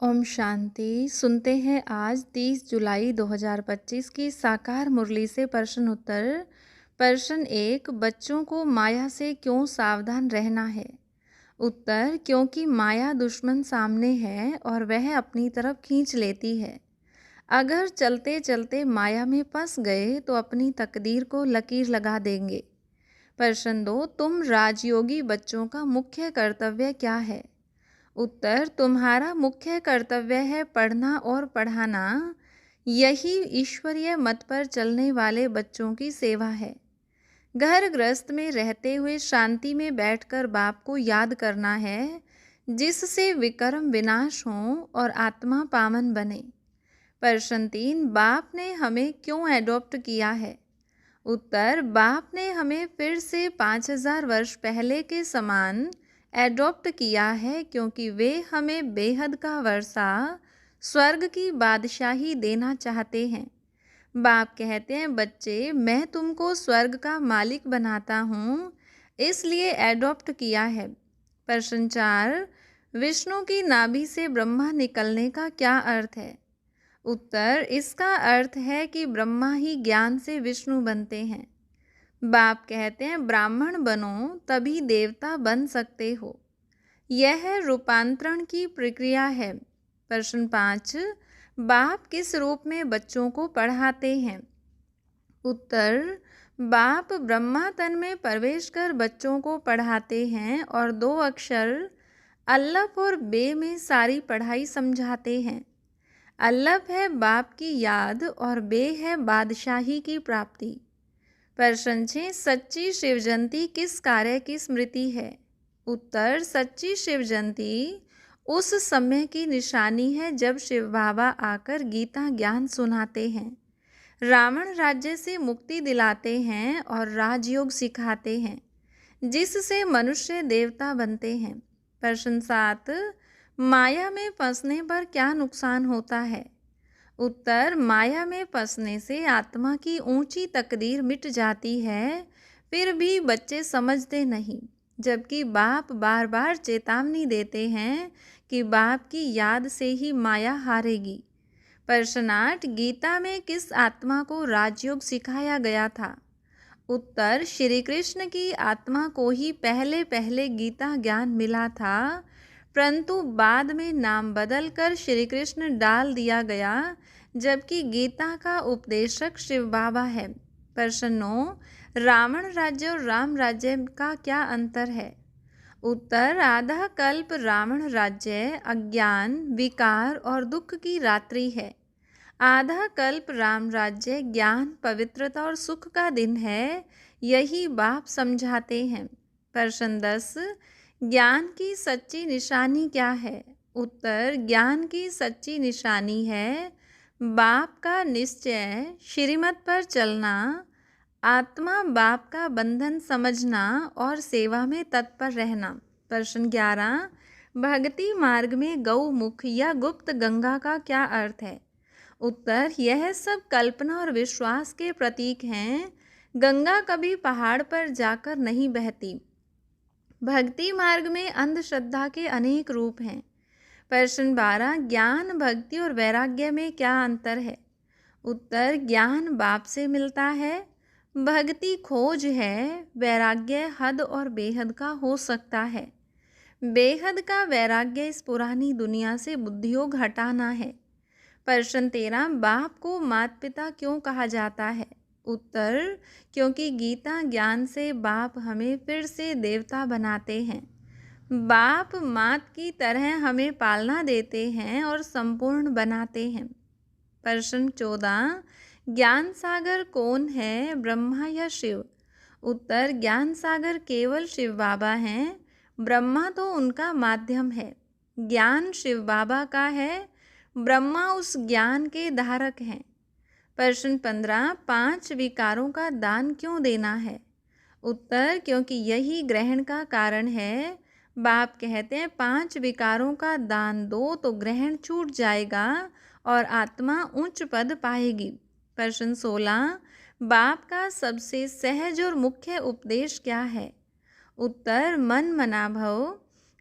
ओम शांति। सुनते हैं आज 30 जुलाई 2025 की साकार मुरली से प्रश्न उत्तर। प्रश्न 1, बच्चों को माया से क्यों सावधान रहना है? उत्तर, क्योंकि माया दुश्मन सामने है और वह अपनी तरफ खींच लेती है। अगर चलते चलते माया में फंस गए तो अपनी तकदीर को लकीर लगा देंगे। प्रश्न 2, तुम राजयोगी बच्चों का मुख्य कर्तव्य क्या है? उत्तर, तुम्हारा मुख्य कर्तव्य है पढ़ना और पढ़ाना। यही ईश्वरीय मत पर चलने वाले बच्चों की सेवा है। घर गृहस्थ में रहते हुए शांति में बैठकर बाप को याद करना है, जिससे विकर्म विनाश हो और आत्मा पावन बने। प्रश्न 3, बाप ने हमें क्यों एडॉप्ट किया है? उत्तर, बाप ने हमें फिर से 5000 वर्ष पहले के समान एडॉप्ट किया है, क्योंकि वे हमें बेहद का वर्षा, स्वर्ग की बादशाही देना चाहते हैं। बाप कहते हैं, बच्चे, मैं तुमको स्वर्ग का मालिक बनाता हूँ, इसलिए एडॉप्ट किया है। प्रश्न 4, विष्णु की नाभि से ब्रह्मा निकलने का क्या अर्थ है? उत्तर, इसका अर्थ है कि ब्रह्मा ही ज्ञान से विष्णु बनते हैं। बाप कहते हैं, ब्राह्मण बनो तभी देवता बन सकते हो। यह रूपांतरण की प्रक्रिया है। प्रश्न 5, बाप किस रूप में बच्चों को पढ़ाते हैं? उत्तर, बाप ब्रह्मा तन में प्रवेश कर बच्चों को पढ़ाते हैं और 2 अक्षर अल्लफ और बे में सारी पढ़ाई समझाते हैं। अल्लफ है बाप की याद और बे है बादशाही की प्राप्ति। प्रश्न 6, सच्ची शिवजयंती किस कार्य की स्मृति है? उत्तर, सच्ची शिवजयंती उस समय की निशानी है जब शिव बाबा आकर गीता ज्ञान सुनाते हैं, रावण राज्य से मुक्ति दिलाते हैं और राजयोग सिखाते हैं, जिससे मनुष्य देवता बनते हैं। प्रश्न 7, माया में फंसने पर क्या नुकसान होता है? उत्तर, माया में फंसने से आत्मा की ऊंची तकदीर मिट जाती है, फिर भी बच्चे समझते नहीं, जबकि बाप बार बार चेतावनी देते हैं कि बाप की याद से ही माया हारेगी। प्रश्न 8, गीता में किस आत्मा को राजयोग सिखाया गया था? उत्तर, श्री कृष्ण की आत्मा को ही पहले पहले गीता ज्ञान मिला था, परंतु बाद में नाम बदलकर श्री कृष्ण डाल दिया गया, जबकि गीता का उपदेशक शिव बाबा है। प्रश्न 9, रावण राज्य और राम राज्य का क्या अंतर है? उत्तर, आधा कल्प रावण राज्य अज्ञान, विकार और दुख की रात्रि है। आधा कल्प राम राज्य ज्ञान, पवित्रता और सुख का दिन है। यही बाप समझाते हैं। प्रश्न 10, ज्ञान की सच्ची निशानी क्या है? उत्तर, ज्ञान की सच्ची निशानी है बाप का निश्चय, श्रीमत पर चलना, आत्मा बाप का बंधन समझना और सेवा में तत्पर रहना। प्रश्न 11, भक्ति मार्ग में गौमुख या गुप्त गंगा का क्या अर्थ है? उत्तर, यह सब कल्पना और विश्वास के प्रतीक हैं। गंगा कभी पहाड़ पर जाकर नहीं बहती। भक्ति मार्ग में अंधश्रद्धा के अनेक रूप हैं। प्रश्न 12, ज्ञान, भक्ति और वैराग्य में क्या अंतर है? उत्तर, ज्ञान बाप से मिलता है, भक्ति खोज है, वैराग्य हद और बेहद का हो सकता है। बेहद का वैराग्य इस पुरानी दुनिया से बुद्धियोग हटाना है। प्रश्न 13, बाप को माता पिता क्यों कहा जाता है? उत्तर, क्योंकि गीता ज्ञान से बाप हमें फिर से देवता बनाते हैं। बाप मात की तरह हमें पालना देते हैं और संपूर्ण बनाते हैं। प्रश्न 14, ज्ञान सागर कौन है, ब्रह्मा या शिव? उत्तर, ज्ञान सागर केवल शिव बाबा हैं, ब्रह्मा तो उनका माध्यम है। ज्ञान शिव बाबा का है, ब्रह्मा उस ज्ञान के धारक हैं। प्रश्न 15, 5 विकारों का दान क्यों देना है? उत्तर, क्योंकि यही ग्रहण का कारण है। बाप कहते हैं, 5 विकारों का दान दो तो ग्रहण छूट जाएगा और आत्मा उच्च पद पाएगी। प्रश्न 16, बाप का सबसे सहज और मुख्य उपदेश क्या है? उत्तर, मन मना भव,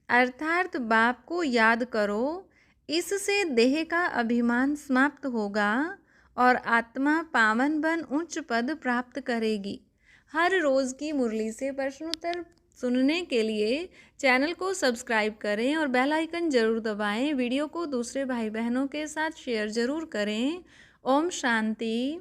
अर्थात बाप को याद करो, इससे देह का अभिमान समाप्त होगा और आत्मा पावन बन उच्च पद प्राप्त करेगी। हर रोज की मुरली से प्रश्नोत्तर सुनने के लिए चैनल को सब्सक्राइब करें और बेल आइकन जरूर दबाएं। वीडियो को दूसरे भाई बहनों के साथ शेयर जरूर करें। ओम शांति।